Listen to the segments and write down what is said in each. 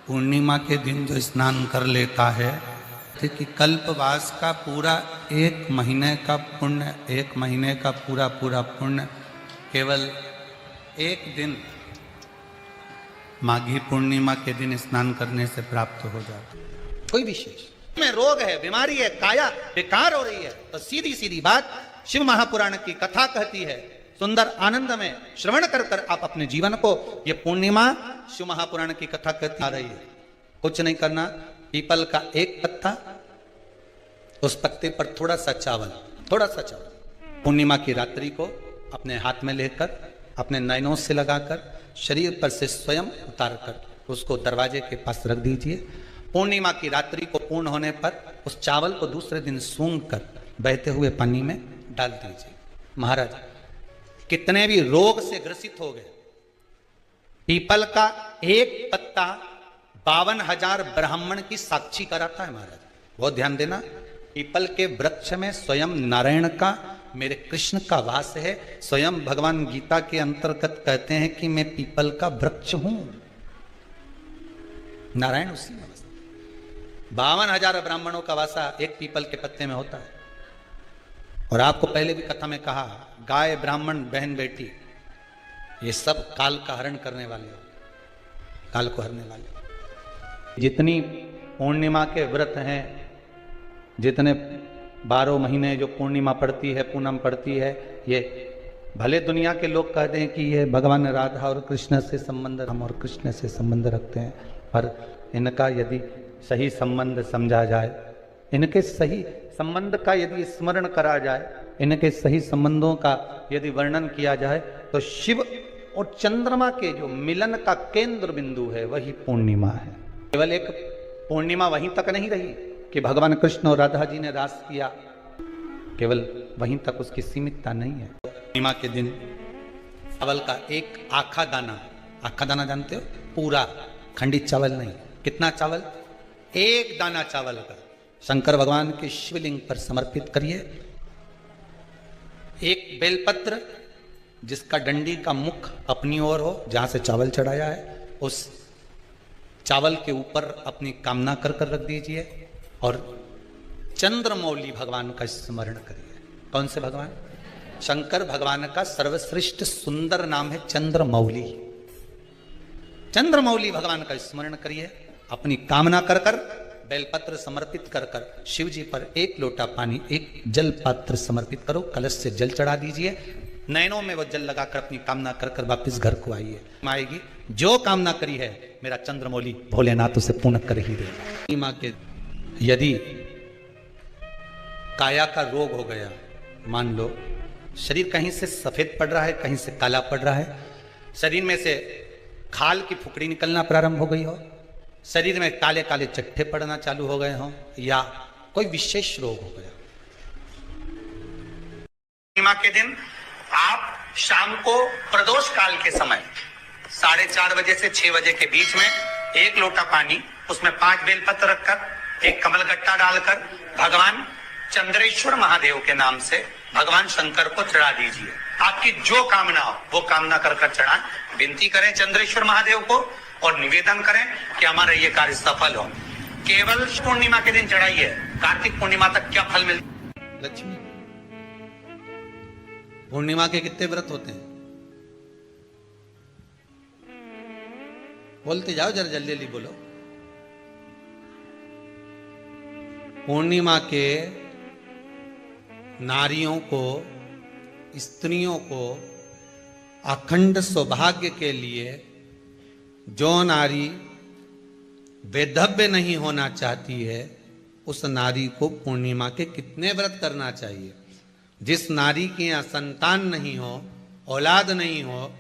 पूर्णिमा के दिन जो स्नान कर लेता है कि कल्पवास का पूरा एक महीने का पुण्य, एक महीने का पूरा पुण्य केवल एक दिन माघी पूर्णिमा के दिन स्नान करने से प्राप्त हो जाता। कोई विशेष में रोग है, बीमारी है, काया बेकार हो रही है, तो सीधी सीधी बात शिव महापुराण की कथा कहती है, सुंदर आनंद में श्रवण कर कर आप अपने जीवन को, ये पूर्णिमा शिव महापुराण की कथा कहती आ रही है। कुछ नहीं करना, पीपल का एक पत्ता, उस पत्ते पर थोड़ा सा चावल, पूर्णिमा की रात्रि को अपने हाथ में लेकर अपने नयनों से लगाकर शरीर पर से स्वयं उतार कर उसको दरवाजे के पास रख दीजिए। पूर्णिमा की रात्रि को पूर्ण होने पर उस चावल को दूसरे दिन सूंघ कर बहते हुए पानी में डाल दीजिए। महाराज कितने भी रोग से ग्रसित हो गए, पीपल का एक पत्ता 52,000 ब्राह्मण की साक्षी कराता है। महाराज बहुत ध्यान देना, पीपल के वृक्ष में स्वयं नारायण का, मेरे कृष्ण का वास है। स्वयं भगवान गीता के अंतर्गत कहते हैं कि मैं पीपल का वृक्ष हूं, नारायण उसी में 52,000 ब्राह्मणों का वासा एक पीपल के पत्ते में होता है। और आपको पहले भी कथा में कहा, गाय, ब्राह्मण, बहन, बेटी, ये सब काल का हरण करने वाले हो, काल को हरने वाले। जितनी पूर्णिमा के व्रत हैं, जितने 12 महीने जो पूर्णिमा पड़ती है, पूनम पड़ती है, ये भले दुनिया के लोग कहते हैं कि ये भगवान राधा और कृष्ण से संबंध, हम और कृष्ण से संबंध रखते हैं, पर इनका यदि सही संबंध समझा जाए, इनके सही संबंध का यदि स्मरण करा जाए, इनके सही संबंधों का यदि वर्णन किया जाए, तो शिव और चंद्रमा के जो मिलन का केंद्र बिंदु है वही पूर्णिमा है। केवल एक पूर्णिमा वहीं तक नहीं रही कि भगवान कृष्ण और राधा जी ने रास किया, केवल वहीं तक उसकी सीमितता नहीं है। पूर्णिमा के दिन चावल का एक आखा दाना जानते हो, पूरा खंडित चावल नहीं, कितना चावल, एक दाना चावल का शंकर भगवान के शिवलिंग पर समर्पित करिए। एक बेलपत्र जिसका डंडी का मुख अपनी ओर हो, जहां से चावल चढ़ाया है, उस चावल के ऊपर अपनी कामना कर कर रख दीजिए और चंद्रमौली भगवान का स्मरण करिए। कौन से भगवान? शंकर भगवान का सर्वश्रेष्ठ सुंदर नाम है चंद्रमौली। चंद्रमौली भगवान का स्मरण करिए, अपनी कामना कर कर बेलपत्र समर्पित कर कर शिव जी पर एक लोटा पानी, एक जल पात्र समर्पित करो, कलश से जल चढ़ा दीजिए, नयनों में वो जल लगाकर अपनी कामना कर कर वापिस घर को आइए। आएगी जो कामना करी है मेरा चंद्रमौली भोलेनाथ उसे पूर्ण कर ही देगा। माँ के यदि काया का रोग हो गया, मान लो शरीर कहीं से सफेद पड़ रहा है, कहीं से काला पड़ रहा है, शरीर में से खाल की फुकड़ी निकलना प्रारंभ हो गई हो, शरीर में काले काले चट्टे पड़ना चालू हो गए हों, या कोई विशेष रोग हो गया, पूर्णिमा के दिन आप शाम को प्रदोष काल के समय 4:30 बजे से 6 बजे के बीच में एक लोटा पानी, उसमें 5 बेलपत्र रखकर, एक कमलगट्टा डालकर भगवान चंद्रेश्वर महादेव के नाम से भगवान शंकर को चढ़ा दीजिए। आपकी जो कामना हो वो कामना कर कर चढ़ाएं, विनती करें चंद्रेश्वर महादेव को और निवेदन करें कि हमारा ये कार्य सफल हो। केवल पूर्णिमा के दिन चढ़ाइए, कार्तिक पूर्णिमा तक क्या फल मिलता? लक्ष्मी पूर्णिमा के कितने व्रत होते हैं? बोलते जाओ, जरा जल्दी जल्दी बोलो। पूर्णिमा के नारियों को, स्त्रियों को अखंड सौभाग्य के लिए, जो नारी वैधव्य नहीं होना चाहती है, उस नारी को पूर्णिमा के कितने व्रत करना चाहिए? जिस नारी के यहाँ संतान नहीं हो, औलाद नहीं हो,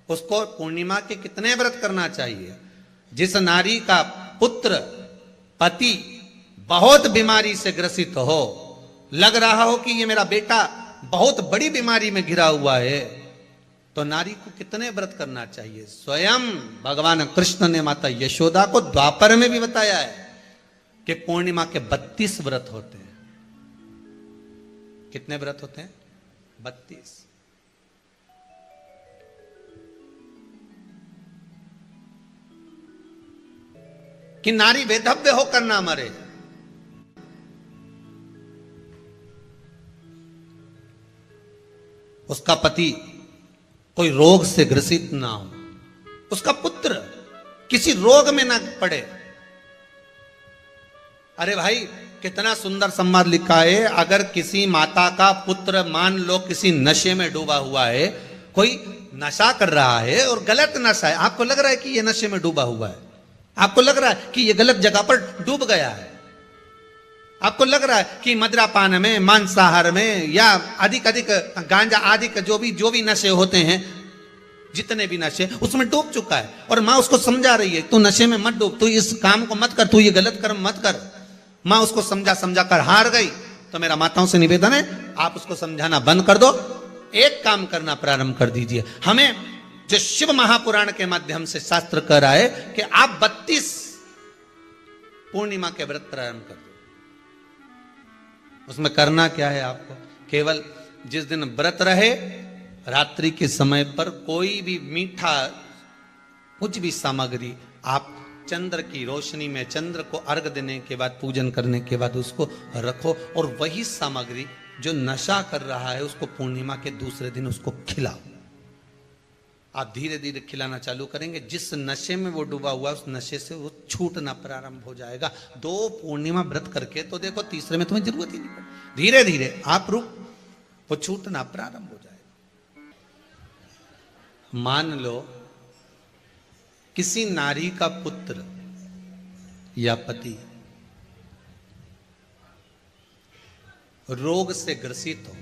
उसको पूर्णिमा के कितने व्रत करना चाहिए? जिस नारी का पुत्र, पति बहुत बीमारी से ग्रसित हो, लग रहा हो कि ये मेरा बेटा बहुत बड़ी बीमारी में घिरा हुआ है, तो नारी को कितने व्रत करना चाहिए? स्वयं भगवान कृष्ण ने माता यशोदा को द्वापर में भी बताया है कि पूर्णिमा के 32 व्रत होते हैं। कितने व्रत होते हैं? 32। कि नारी वेधव्य होकर ना मरे। उसका पति कोई रोग से ग्रसित ना हो, उसका पुत्र किसी रोग में ना पड़े। अरे भाई कितना सुंदर संवाद लिखा है, अगर किसी माता का पुत्र मान लो किसी नशे में डूबा हुआ है, कोई नशा कर रहा है और गलत नशा है, आपको लग रहा है कि ये नशे में डूबा हुआ है, आपको लग रहा है कि ये गलत जगह पर डूब गया है, आपको लग रहा है कि मदिरापान में, मांसाहार में या अधिक गांजा आदि का जो भी नशे होते हैं, जितने भी नशे उसमें डूब चुका है, और माँ उसको समझा रही है तू नशे में मत डूब, तू इस काम को मत कर, तू ये गलत कर्म मत कर। माँ उसको समझा कर हार गई। तो मेरा माताओं से निवेदन है, आप उसको समझाना बंद कर दो, एक काम करना प्रारंभ कर दीजिए। हमें जो शिव महापुराण के माध्यम से शास्त्र कह रहा है कि आप 32 पूर्णिमा के व्रत प्रारंभ कर दो। उसमें करना क्या है, आपको केवल जिस दिन व्रत रहे रात्रि के समय पर कोई भी मीठा कुछ भी सामग्री आप चंद्र की रोशनी में, चंद्र को अर्घ देने के बाद, पूजन करने के बाद उसको रखो, और वही सामग्री जो नशा कर रहा है उसको पूर्णिमा के दूसरे दिन उसको खिलाओ। आप धीरे धीरे खिलाना चालू करेंगे, जिस नशे में वो डूबा हुआ उस नशे से वो छूटना प्रारंभ हो जाएगा। 2 पूर्णिमा व्रत करके तो देखो, तीसरे में तुम्हें जरूरत ही नहीं पड़ेगी, धीरे धीरे आप वो छूटना प्रारंभ हो जाएगा। मान लो किसी नारी का पुत्र या पति रोग से ग्रसित हो,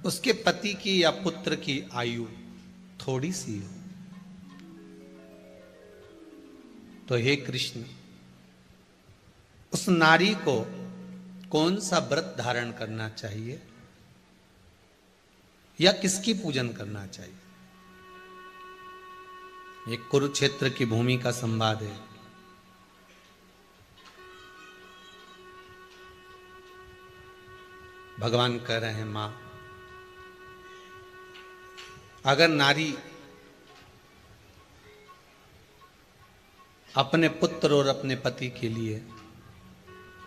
उसके पति की या पुत्र की आयु थोड़ी सी हो, तो हे कृष्ण, उस नारी को कौन सा व्रत धारण करना चाहिए या किसकी पूजन करना चाहिए? एक कुरुक्षेत्र की भूमि का संवाद है। भगवान कह रहे हैं, मां, अगर नारी अपने पुत्र और अपने पति के लिए,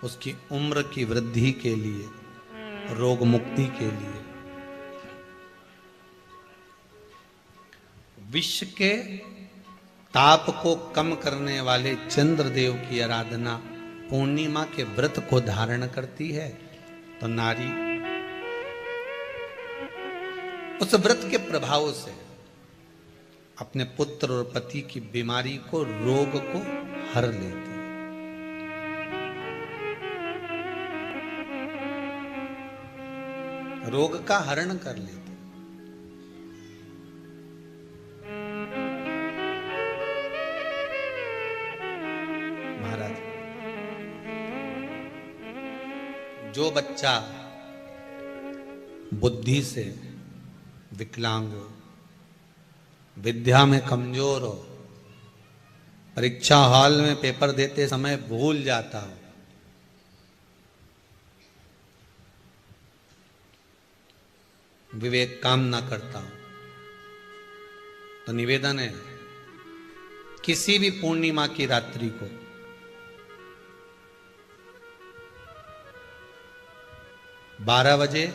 उसकी उम्र की वृद्धि के लिए, रोग मुक्ति के लिए, विश्व के ताप को कम करने वाले चंद्रदेव की आराधना पूर्णिमा के व्रत को धारण करती है, तो नारी उस व्रत के प्रभाव से अपने पुत्र और पति की बीमारी को, रोग को हर लेती है। रोग का हरण कर लेती। महाराज, जो बच्चा बुद्धि से विकलांग हो, विद्या में कमजोर हो, परीक्षा हॉल में पेपर देते समय भूल जाता हो, विवेक काम ना करता हो, तो निवेदन है, किसी भी पूर्णिमा की रात्रि को बारह बजे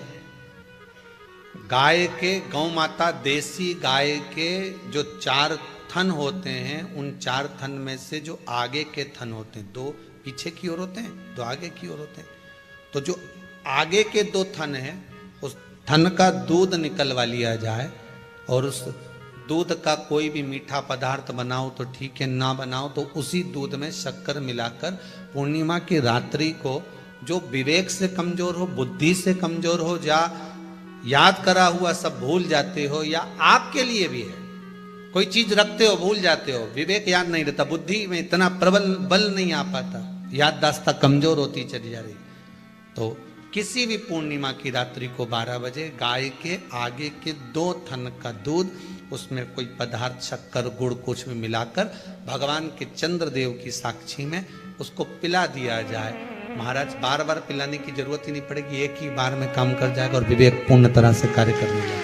गाय के, गौ माता देसी गाय के जो 4 थन होते हैं, उन 4 थन में से जो आगे के थन होते हैं, 2 पीछे की ओर होते हैं, 2 आगे की ओर होते हैं, तो जो आगे के 2 थन हैं उस थन का दूध निकलवा लिया जाए, और उस दूध का कोई भी मीठा पदार्थ बनाओ तो ठीक है, ना बनाओ तो उसी दूध में शक्कर मिलाकर पूर्णिमा की रात्रि को, जो विवेक से कमजोर हो, बुद्धि से कमजोर हो, या याद करा हुआ सब भूल जाते हो, या आपके लिए भी है कोई चीज रखते हो भूल जाते हो, विवेक याद नहीं रहता, बुद्धि में इतना प्रबल बल नहीं आ पाता, याददाश्त कमजोर होती चली जा रही, तो किसी भी पूर्णिमा की रात्रि को 12 बजे गाय के आगे के 2 थन का दूध, उसमें कोई पदार्थ, शक्कर, गुड़ कुछ भी मिलाकर भगवान के चंद्रदेव की साक्षी में उसको पिला दिया जाए। महाराज, बार बार पिलाने की जरूरत ही नहीं पड़ेगी, एक ही बार में काम कर जाएगा और विवेक पूर्ण तरह से कार्य करने लगेगा।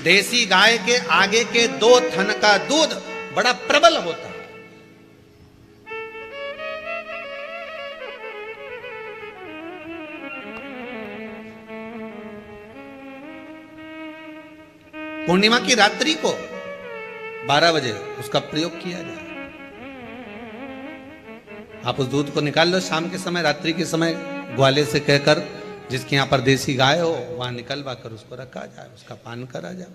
देसी गाय के आगे के 2 थन का दूध बड़ा प्रबल होता है। पूर्णिमा की रात्रि को 12 बजे उसका प्रयोग किया जाए। आप उस दूध को निकाल लो शाम के समय, रात्रि के समय ग्वाले से कहकर जिसके यहां पर देसी गाय हो वहां निकलवा कर उसको रखा जाए, उसका पान करा जाए।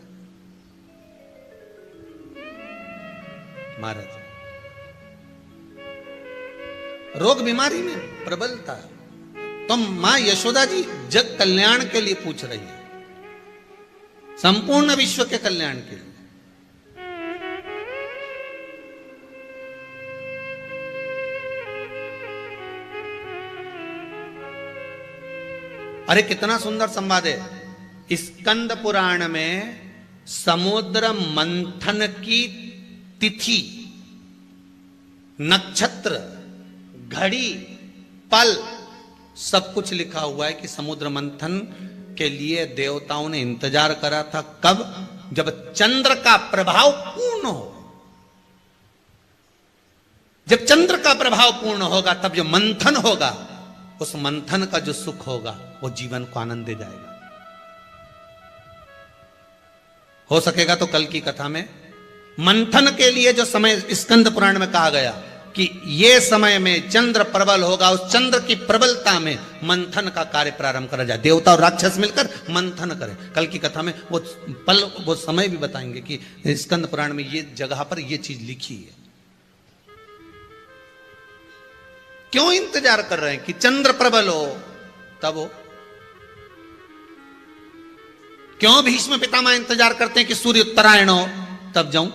महाराज रोग बीमारी में प्रबलता तो मां यशोदा जी जग कल्याण के लिए पूछ रही है, संपूर्ण विश्व के कल्याण के लिए। अरे कितना सुंदर संवाद है। स्कंद पुराण में समुद्र मंथन की तिथि, नक्षत्र, घड़ी, पल सब कुछ लिखा हुआ है कि समुद्र मंथन के लिए देवताओं ने इंतजार करा था। कब? जब चंद्र का प्रभाव पूर्ण हो। जब चंद्र का प्रभाव पूर्ण होगा तब जो मंथन होगा, उस मंथन का जो सुख होगा वो जीवन को आनंद दे जाएगा। हो सकेगा तो कल की कथा में मंथन के लिए जो समय स्कंद पुराण में कहा गया कि ये समय में चंद्र प्रबल होगा, उस चंद्र की प्रबलता में मंथन का कार्य प्रारंभ करा जाए। देवता और राक्षस मिलकर मंथन करें। कल की कथा में वो पल, वो समय भी बताएंगे कि स्कंद पुराण में ये जगह पर ये चीज लिखी है। क्यों इंतजार कर रहे हैं कि चंद्र प्रबल हो तब हो? क्यों भीष्म पितामह इंतजार करते हैं कि सूर्य उत्तरायण हो तब जाऊं?